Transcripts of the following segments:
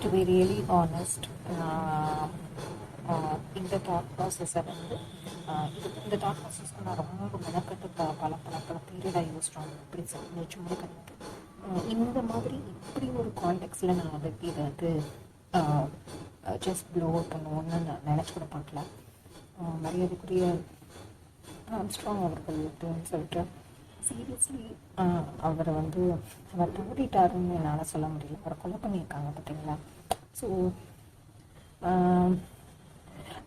To be really honest, இந்த thought ப்ராசஸை வந்து இந்த தாட் ப்ராசஸ்க்கு நான் ரொம்ப மெனக்கட்டு பல பீரியடாக யூஸ் பண்ணேன். இப்படி சும்மா கிடையாது. இந்த மாதிரி இப்படி ஒரு கான்டெக்ட்ஸில் நான் வந்து இதை வந்து ஜஸ்ட் ப்ளோ பண்ணுவோன்னு நான் நினச்சி கூட பார்க்கல. மரியாதைக்குரிய ஆம்ஸ்ட்ராங் அவர்கள்ட்டுன்னு சொல்லிட்டு சீரியஸ்லி அவரை வந்து அவர் தவறிட்டாருன்னு என்னால் சொல்ல முடியல. அவரை கொலை பண்ணியிருக்காங்க பார்த்தீங்களா. So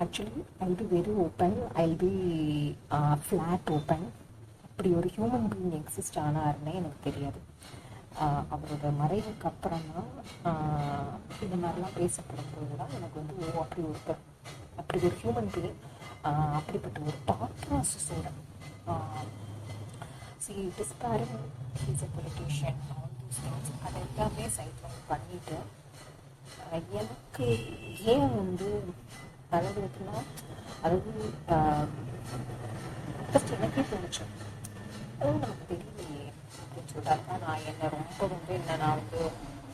actually I'll be very open, I'll be flat open. அப்படி ஒரு ஹியூமன் பீயிங் எக்ஸிஸ்ட் ஆனாருன்னே எனக்கு தெரியாது. அவரோட மறைவுக்கு அப்புறம் தான் இந்த மாதிரிலாம் பேசப்படும் போது தான் எனக்கு வந்து அப்படி ஒரு ஹியூமன் பீயிங், அப்படிப்பட்ட ஒரு தாட் ப்ராசஸோட despairing is a politician, all these things அதை எல்லாமே சைட்லைன் பண்ணிவிட்டு எனக்கு ஏன் வந்து அளவுக்குன்னா அதாவது ஃபஸ்ட் எனக்கே தோணுச்சு, அதுவும் நமக்கு தெரியலையே அப்படின்னு சொல்லிட்டாருக்கா. நான் என்னை ரொம்ப வந்து நான் வந்து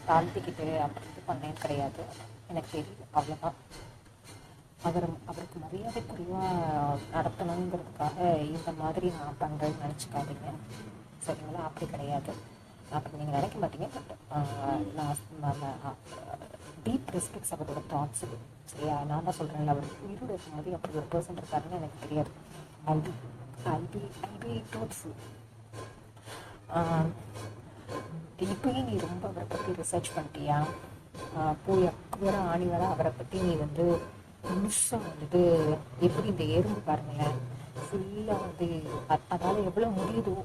தாழ்த்திக்கிட்டு அப்படி இது பண்ணேன்னு கிடையாது. எனக்கு தெரியல, அவ்வளோதான். அவருக்கு மரியாதைக்குரியவாக நடத்தணுங்கிறதுக்காக இந்த மாதிரி நான் பண்ணுறேன்னு நினச்சிக்காதீங்க, சரிங்களா? அப்படி கிடையாது, அப்படி நீங்கள் நினைக்க மாட்டீங்க. பட் நான் டீப் ரெஸ்பெக்ட்ஸ் அவரோட தாட்ஸுக்கு, சரியா? நான் தான் சொல்கிறேன்ல, அவர் உயிரோடு இருக்கும்போது அப்படி ஒரு பர்சன் இருக்காருன்னு எனக்கு தெரியாது. I be truthful. இப்போயும் நீ ரொம்ப அவரை பற்றி ரிசர்ச் பண்ணிட்டியா? போய் அக்குவர ஆணிவர அவரை பற்றி நீ வந்து முழுசாக வந்துட்டு எப்படி இந்த எறும்பு பாருங்களேன், ஃபுல்லாக வந்து அதால் எவ்வளோ முடியுதோ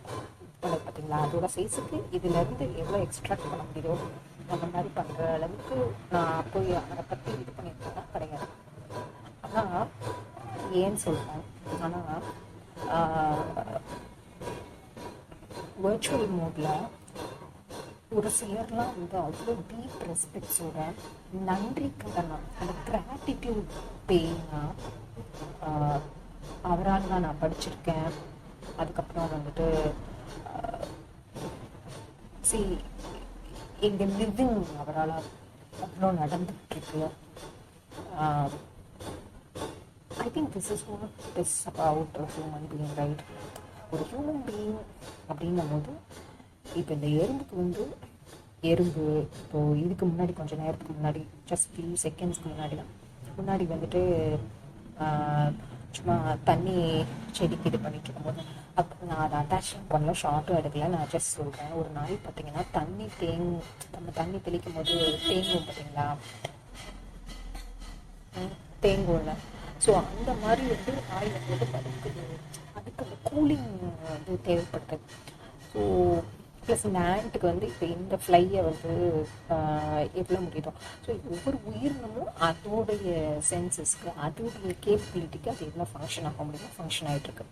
பார்த்தீங்களா, அதோட சைஸுக்கு இதுலேருந்து எவ்வளோ எக்ஸ்ட்ராக்ட் பண்ண முடியுதோ அந்த மாதிரி பண்ணுற அளவுக்கு நான் போய் அவரை பற்றி இது பண்ணியிருக்கேன்னா கிடையாது. ஆனால் ஏன்னு சொல்கிறேன், ஆனால் வர்ச்சுவல் மோடில் ஒரு சிலர்லாம் வந்து அவ்வளோ டீப் ரெஸ்பெக்ட்ஸோட நன்றி கடனா, அந்த கிராட்டிடியூட் பேயினா, அவரால் தான் நான் படிச்சிருக்கேன், அதுக்கப்புறம் வந்துட்டு எங்கள் லிவிங் அவரால் அவ்வளோ நடந்துகிட்ருக்கு. I think this is what is about a human being, right? ஒரு ஹியூமன் பீயிங் அப்படின்னும் போது இப்போ இந்த எறும்புக்கு வந்து இப்போது இதுக்கு முன்னாடி கொஞ்சம் நேரத்துக்கு முன்னாடி ஜஸ்ட் ஃபியூ செகண்ட்ஸ்க்கு முன்னாடி வந்துட்டு சும்மா தண்ணி செடிக்கு இது பண்ணிட்டு இருக்கும்போது அப்போ நான் அதை அட்டாச் பண்ணல, ஷார்ட்டும் எடுக்கல, நான் ஜஸ்ட் சொல்கிறேன். ஒரு நாய் பார்த்தீங்கன்னா நம்ம தண்ணி தெளிக்கும் போது தேங்கும் பார்த்தீங்களா, தேங்கும்ல. ஸோ அந்த மாதிரி வந்து நாய் வந்து படுக்குது, அதுக்கு அந்த கூலிங் வந்து தேவைப்படுது. ஸோ ப்ளஸ் இந்த ஆண்ட்டுக்கு வந்து இப்போ இந்த ஃப்ளையை வந்து எவ்வளோ முடியுதோ, ஸோ ஒவ்வொரு உயிரினமும் அதோடைய சென்சஸ்க்கு அதோடைய கேப்பபிலிட்டிக்கு அது எவ்வளோ ஃபங்க்ஷன் ஆக முடியுமோ ஃபங்க்ஷன் ஆகிட்டுருக்கு.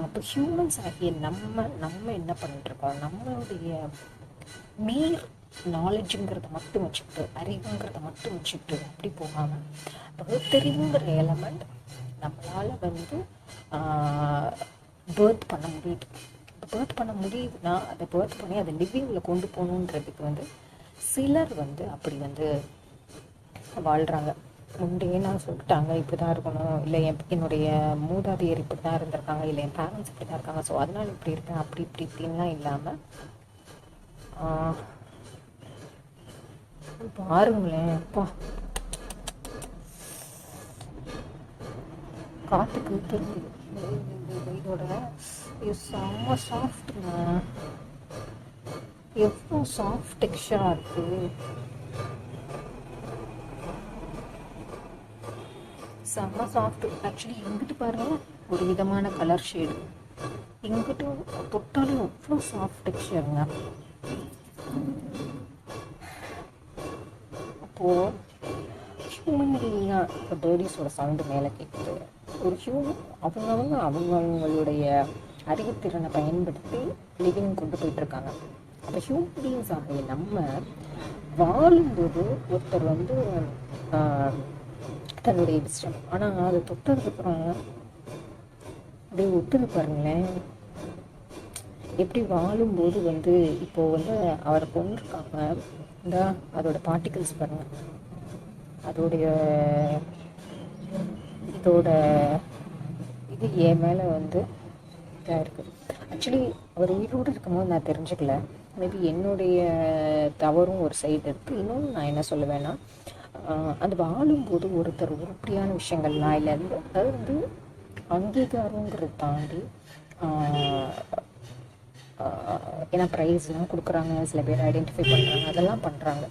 அப்போ ஹியூமன்ஸ் ஆகிய நம்ம என்ன பண்ணிகிட்ருக்கோம், நம்மளுடைய மீர் நாலேஜுங்கிறத மட்டும் வச்சுக்கிட்டு, அறிவுங்கிறத மட்டும் வச்சுக்கிட்டு அப்படி போகாமல் பகுத்தறிவுங்கிற எலமெண்ட் நம்மளால் வந்து பேர்த் பண்ண முடியுது. பேர்த் பண்ண முடியுதுன்னா அதை பேர்த் பண்ணி அதை லிவிங்கில் கொண்டு போகணுன்றதுக்கு வந்து சிலர் வந்து அப்படி வந்து வாழ்கிறாங்க. முண்டே நான் சொல்லிட்டாங்க இப்படி தான் இருக்கணும், இல்லை என்னுடைய மூதாதையர் இப்படி தான் இருந்திருக்காங்க, இல்லை என் பேரண்ட்ஸ் இப்படி தான் இருக்காங்க, ஸோ அதனால் இப்படி இருக்கேன், இப்படின்லாம் இல்லாமல் பாருங்களேன். அப்பா காற்றுக்கு தெரியுது இதோட செம்ம சாஃப்ட்டுங்க, எவ்வளோ சாஃப்ட் டெக்ஸ்சராக இருக்குது, செம்ம சாஃப்ட். ஆக்சுவலி இங்கிட்டு பாருங்கள் ஒரு விதமான கலர் ஷேடு, இங்கிட்டும் தொட்டாலும் அவ்வளோ சாஃப்ட் டெக்ஸ்சருங்க. அப்போது ஹியூமன் பீயிங்காக இப்போ பேர்டிஸோட சவுண்டு மேலே கேட்குது. ஒரு அவங்களுடைய அறிவுத்திறனை பயன்படுத்தி லிவிங் கொண்டு போயிட்டுருக்காங்க. அப்போ ஹியூமன் பீயிங்ஸ் ஆகிய நம்ம வாழும்போது ஒருத்தர் வந்து தன்னுடைய இஷ்டம், ஆனால் அதை தொட்டதுக்கப்புறம் அப்படியே ஒத்துது பாருங்களேன். எப்படி வாழும்போது வந்து இப்போது வந்து அவரை கொண்டிருக்காங்க, இந்த அதோட பார்ட்டிகல்ஸ் பாருங்கள், அதோடைய இதோட இது என் மேலே வந்து இதாக இருக்குது. ஆக்சுவலி அவர் உயிரோடு இருக்கும்போது நான் தெரிஞ்சுக்கல. மேபி என்னுடைய தவறும் ஒரு சைடு இருக்குது. இன்னொன்று நான் என்ன சொல்லுவேன்னா, அந்த வாழும்போது ஒருத்தர் உருப்படியான விஷயங்கள்லாம் இல்லை, அதாவது வந்து அங்கீகாரங்கிறத தாண்டி ஏன்னா ப்ரைஸ்லாம் கொடுக்குறாங்க, சில பேர் ஐடென்டிஃபை பண்ணுறாங்க, அதெல்லாம் பண்ணுறாங்க.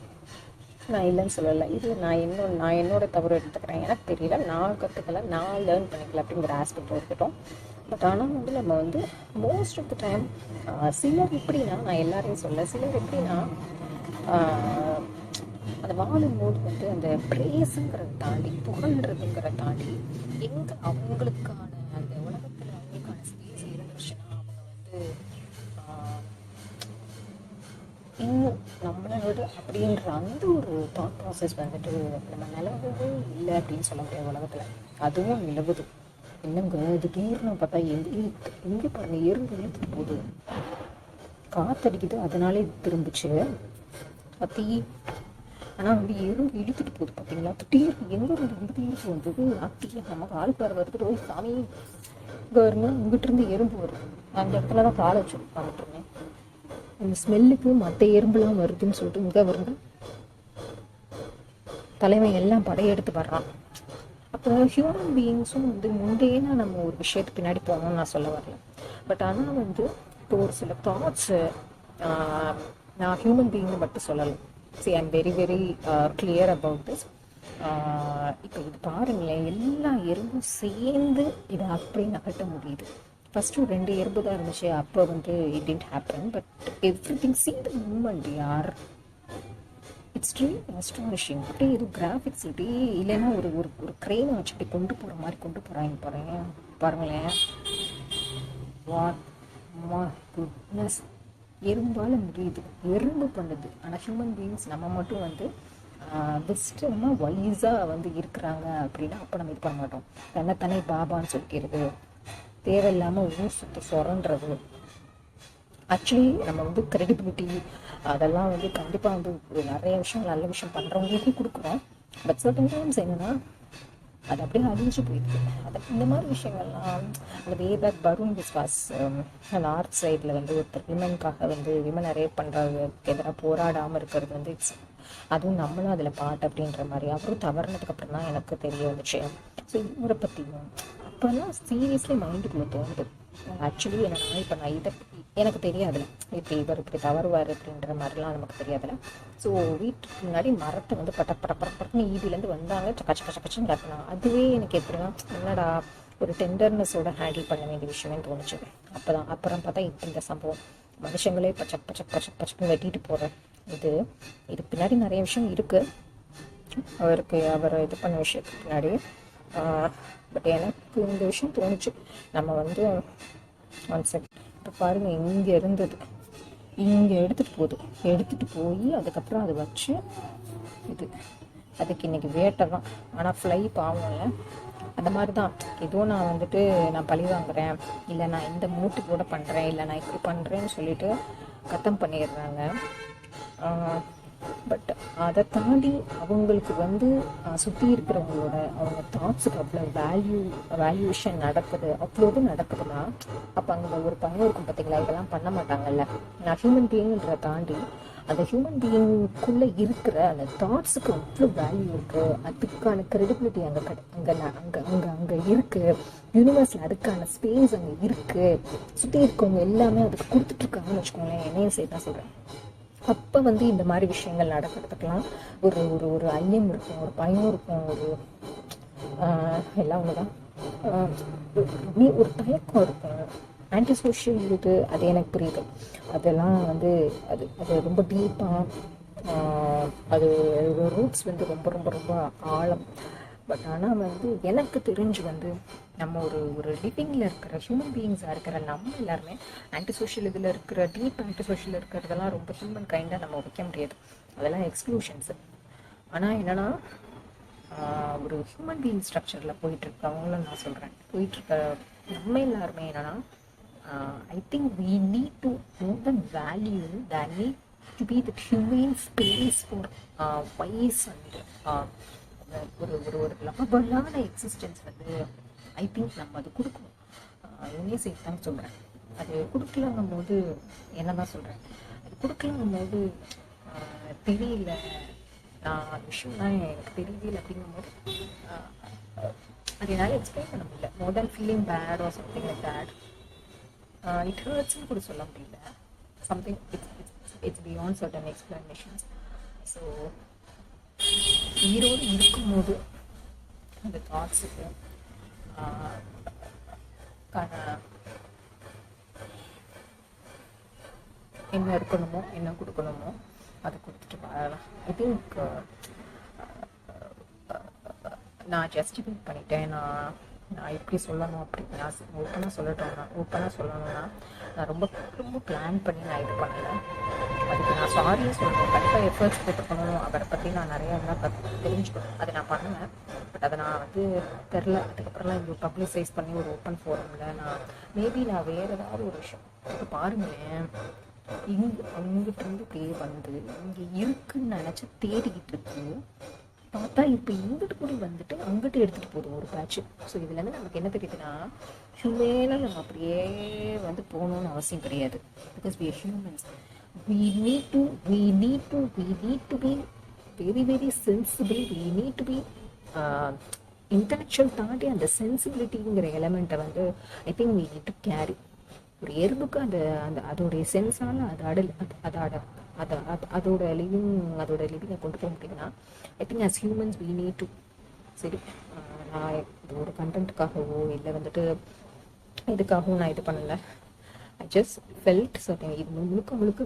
நான் இல்லைன்னு சொல்லலை. இது நான் என்னோட தவறு எடுத்துக்கிறேன். எனக்கு தெரியல, நான் கற்றுக்கல, நான் லேர்ன் பண்ணிக்கல அப்படிங்கிற ஆஸ்பெக்ட் இருக்கட்டும். பட் ஆனால் வந்து நம்ம வந்து மோஸ்ட் ஆஃப் த டைம் சிலர் எப்படின்னா, நான் எல்லாரையும் சொல்ல, சிலர் எப்படின்னா அந்த வாழும்போது வந்து அந்த ப்ரேஸுங்கிறத தாண்டி, புகழ்ன்றதுங்கிறத தாண்டி எங்கே அவங்களுக்கான அந்த உலகத்தில் அவங்களுக்கான ஸ்பேஸ் இருந்துச்சுன்னா அவங்க வந்து இன்னும் நம்மளை விட அப்படின்ற அந்த ஒரு தாட் ப்ராசஸ் வந்துட்டு நம்ம நிலவுவே இல்லை அப்படின்னு சொல்ல முடியாது உலகத்தில். அதுவும் நிலவுது இல்லைங்க. திடீர்னு பார்த்தா எங்கே பாருங்க, எறும்பு இழுத்துட்டு போகுது, காற்றடிக்குது, அதனாலே திரும்பிச்சு பற்றி. ஆனால் வந்து எறும்பு இழுத்துட்டு போகுது பார்த்தீங்களா, திடீர்னு எங்கே இருந்து இழுத்து வந்தது, அத்தியா நமக்கு ஆள்கார வருது, ஓய் சாமி இங்கே இங்கிட்டு இருந்து எறும்பு வருது. அந்த இடத்துல தான் காலை வச்சு உட்காந்துட்டுருந்தேன். அந்த ஸ்மெல்லுக்கு மற்ற எறும்புலாம் வருதுன்னு சொல்லிட்டு இங்கே வருங்க தலைவன் எல்லாம் படையெடுத்து வர்றான். அப்போ ஹியூமன் பீயிங்ஸும் வந்து முந்தையனா நம்ம ஒரு விஷயத்துக்கு பின்னாடி போகணும்னு நான் சொல்ல வரல. பட் ஆனால் வந்து இப்போ ஒரு சில தாட்ஸு நான் ஹியூமன் பீயிங்னு மட்டும் சொல்லலை. I am very very clear about this. இப்போ இது பாருங்களேன், எல்லா எறும்பும் சேர்ந்து இதை அப்படி நகட்ட முடியுது. ஃபஸ்ட்டு 2 எறும்பு தான் இருந்துச்சு, அப்போ வந்து it did happen. But everything see the moment யார், இட்ஸ் ரியலி அஸ்டானிஷிங். அப்படியே இது கிராஃபிக்ஸ் இப்படி இல்லைன்னா ஒரு ஒரு ஒரு க்ரெயினை வச்சு இப்படி கொண்டு போகிற மாதிரி கொண்டு போகிறாங்க பாருங்களேன். வாட் மை குட்னஸ், எறும்பால் முடியுது, எறும்பு பண்ணுது. ஆனால் ஹியூமன் பீயிங்ஸ் நம்ம மட்டும் வந்து பெஸ்ட்டுமா வைஸாக வந்து இருக்கிறாங்க அப்படின்னா அப்போ நம்ம இது பண்ண மாட்டோம். தன்னை பாபான்னு சொல்லிக்கிறது, தேவையில்லாமல் ஊர் சுற்ற சொரன்றது. ஆக்சுவலி நம்ம வந்து க்ரெடிபிலிட்டி அதெல்லாம் வந்து கண்டிப்பாக வந்து நிறைய விஷயம் நல்ல விஷயம் பண்ணுறவங்களுக்கே கொடுக்குறோம். பட் சர்டன் டைம்ஸ் என்னென்னா அது அப்படியே அழிஞ்சு போயிடுது. அது இந்த மாதிரி விஷயங்கள்லாம் அந்த வேபேக் வருண் விஸ்வாஸ் அந்த ஆர்ட் சைடில் வந்து ஒருத்தர் விமனுக்காக வந்து விமனை ரேப் பண்ணுறதுக்கு எதிராக போராடாமல் இருக்கிறது வந்து அதுவும் நம்மளும் அதில் பாட்டு அப்படின்ற மாதிரி அவரும் தவறுனதுக்கு அப்புறம் தான் எனக்கு தெரிய வந்துச்சு. ஸோ இவரை பற்றியும் அப்போல்லாம் சீரியஸ்லி மைண்டுக்குள்ளே தோணுது. ஆக்சுவலி என்னன்னா இப்போ நான் இதை எனக்கு தெரியாதுல்ல, இப்படி இவர் இப்படி தவறுவார் அப்படின்ற மாதிரிலாம் நமக்கு தெரியாதுல்ல. ஸோ வீட்டுக்கு முன்னாடி மரத்தை வந்து பட்டப்படப்படப்படன்னு ஈதிலேருந்து வந்தாங்க, சக்கச்சன்னு கட்டினாங்க. அதுவே எனக்கு எப்படின்னா என்னடா ஒரு டெண்டர்னஸோட ஹேண்டில் பண்ண வேண்டிய விஷயமே தோணுச்சு. அப்புறம் பார்த்தா இப்போ இந்த சம்பவம் மனுஷங்களே பச்சப்புன்னு வெட்டிட்டு போகிற இது பின்னாடி நிறைய விஷயம் இருக்குது. அவர் இது பண்ண விஷயத்துக்கு பின்னாடி. பட் எனக்கு இந்த விஷயம் தோணுச்சு, நம்ம வந்து ஒன் செகண்ட் இப்போ பாருங்கள், இங்கே இருந்தது இங்கே எடுத்துகிட்டு போய் அதுக்கப்புறம் அதை வச்சு அதுக்கு இன்றைக்கி வேட்டை தான். ஆனால் ஃப்ளை பாவம்ல, அந்த மாதிரி தான். ஏதோ நான் வந்துட்டு நான் பழி வாங்குறேன், இல்லை நான் இந்த மூட்டு கூட பண்ணுறேன், இல்லை நான் இப்படி பண்ணுறேன்னு சொல்லிட்டு கத்தம் பண்ணிடுறாங்க. பட் அதை தாண்டி அவங்களுக்கு வந்து சுற்றி இருக்கிறவங்களோட அவங்க தாட்ஸுக்கு அவ்வளோ வேல்யூஷன் நடக்குது, அவ்வளோது நடக்குதுன்னா அப்போ அங்கே ஒரு பையன் இருக்கும் பார்த்தீங்களா, இதெல்லாம் பண்ண மாட்டாங்கல்ல. நான் ஹியூமன் பீயிங்கிறத தாண்டி அந்த ஹியூமன் பீயிங்குள்ளே இருக்கிற அந்த தாட்ஸுக்கு அவ்வளோ வேல்யூ இருக்குது, அதுக்கான க்ரெடிபிலிட்டி அங்கே இருக்குது, யூனிவர்ஸில் அதுக்கான ஸ்பேஸ் அங்கே இருக்குது, சுற்றி இருக்கவங்க எல்லாமே அதுக்கு கொடுத்துட்ருக்காங்கன்னு வச்சுக்கோங்களேன். என்னையும் சேர்த்து தான் சொல்கிறேன். அப்போ வந்து இந்த மாதிரி விஷயங்கள் நடக்கிறதுக்கெலாம் ஒரு ஒரு ஒரு ஐயம் இருக்கும், ஒரு பயம் இருக்கும், ஒரு எல்லாம் ஒன்று தான், ஒரு தயக்கம் இருக்கும், ஆன்டி சோஷியல் அது எனக்கு புரியுது. அதெல்லாம் வந்து அது ரொம்ப டீப்பாக அது ரூட்ஸ் வந்து ரொம்ப ரொம்ப ரொம்ப ஆழம். பட் ஆனால் வந்து எனக்கு தெரிஞ்சு வந்து நம்ம ஒரு லிவிங்கில் இருக்கிற ஹியூமன் பீயிங்ஸாக இருக்கிற நம்ம எல்லாருமே ஆன்டி சோஷியல் இதில் இருக்கிற டீப் ஆன்டி சோஷியல் இருக்கிறதெல்லாம் ரொம்ப ஹியூமன் கைண்டாக நம்ம வைக்க முடியாது, அதெல்லாம் எக்ஸ்க்ளூஷன்ஸு. ஆனால் என்னென்னா ஒரு ஹியூமன் பீயிங் ஸ்ட்ரக்சரில் போயிட்டுருக்கவங்களும் நான் சொல்கிறேன், போயிட்டுருக்க நம்ம எல்லாருமே என்னென்னா I think we need to know the value than we to be that human space for wise and ஒரு ஒரு ஒரு லவபுளான எக்ஸிஸ்டன்ஸ் வந்து ஐ திங்க் நம்ம அது கொடுக்கணும். என்னையும் சேர்த்து தான் சொல்கிறேன். அது கொடுக்கலங்கும் போது என்ன தான் சொல்கிறேன், அது கொடுக்கலங்கும் போது தெரியல, நான் விஷயம்லாம் எனக்கு தெரியல அப்படிங்கும்போது அது என்னால் எக்ஸ்பிளைன் பண்ண முடியல. More than feeling bad or something like that. It ஹர்ட்ஸ்னு கூட சொல்ல முடியல. Something it's beyond certain explanations. So உயிரோடு இருக்கும்போது அந்த தாட்ஸுக்கு என்ன இருக்கணுமோ என்ன கொடுக்கணுமோ அதை கொடுத்துட்டு வாழலாம். ஐ திங்க் நான் ஜஸ்டிஃபை பண்ணிட்டேன். நான் எப்படி சொல்லணும் அப்படி நான் ஓப்பனாக சொல்லணும்னா நான் ரொம்ப ரொம்ப பிளான் பண்ணி நான் இது பண்ணலை. அதுக்கு நான் சாரியும் சொல்லணும், கண்டிப்பாக எஃபர்ட்ஸ் போட்டுக்கணும். அவரை பற்றி நான் நிறையா இருந்தால் தெரிஞ்சுக்கணும். அதை நான் பண்ணுவேன். பட் அதை நான் வந்து தெரில. அதுக்கப்புறம்லாம் இங்கே பப்ளிசைஸ் பண்ணி ஒரு ஓப்பன் ஃபோரமில் நான் மேபி நான் வேறு ஏதாவது ஒரு விஷயம் இப்போ பாருங்களேன், அங்கிட்டிருந்து இப்படியே வந்து இங்கே இருக்குன்னு நினச்சி தேடிக்கிட்டு இருக்கு. பார்த்தா இப்போ இங்கிட்டு கூட வந்துட்டு அங்கிட்டு எடுத்துகிட்டு போதும் ஒரு பேட்ச். ஸோ இதுலேருந்து நமக்கு என்ன தெரியுதுன்னா, ஹியூமனாக நம்ம அப்படியே வந்து போகணுன்னு அவசியம் கிடையாது. Because we are humans. we need to be very very sensible. we need to be intellectual தாண்டி அந்த சென்சிபிலிட்டிங்கிற எலமெண்ட்டை வந்து ஐ think we need to carry. ஒரு எறும்புக்கு அந்த அந்த அதோடைய சென்ஸால் அதோட லிவிங்கை கொண்டு போக முடியும்னா I think as humans we need to. சரி, நான் இது ஒரு கண்டென்ட்டுக்காகவோ இல்லை வந்துட்டு இதுக்காகவும் நான் இது பண்ணலை. I just felt certain. இது முழுக்க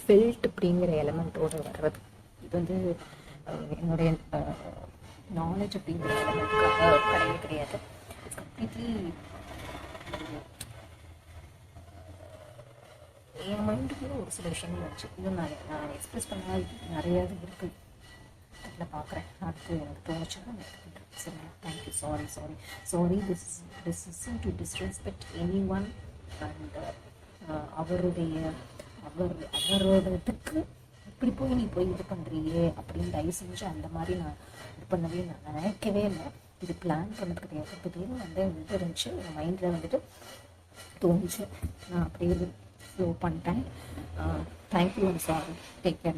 ஃபெல்ட் அப்படிங்கிற எலமெண்ட்டோடு வர்றது. இது வந்து என்னுடைய நாலேஜ் அப்படிங்கிற எலமெண்ட்டுக்காக கிடையாது. இட்ஸ் கம்ப்ளீட்லி என் மைண்டுக்குள்ள ஒரு சில விஷயங்கள் வச்சு இது நான் எக்ஸ்பிரஸ் பண்ணால் நிறையா இது இருக்குது. அதில் பார்க்குறேன். அடுத்து எனக்கு தோணுச்சுன்னா எனக்கு சரி. Thank you. Sorry this isn't to disrespect anyone. And அவரோடதுக்கு இப்படி போய் நீ போய் இது பண்ணுறியே அப்படின்னு தயவு செஞ்சு அந்த மாதிரி நான் இது பண்ணவே நான் நினைக்கவே இல்லை. இது பிளான் பண்ணதுக்கு கிடையாது. திடீர்னு வந்து இது இருந்துச்சு என் மைண்டில் வந்துட்டு தோணுச்சு, நான் அப்படியே ஃப்ளோ பண்ணிட்டேன். தேங்க்யூ. சாரி. Take care.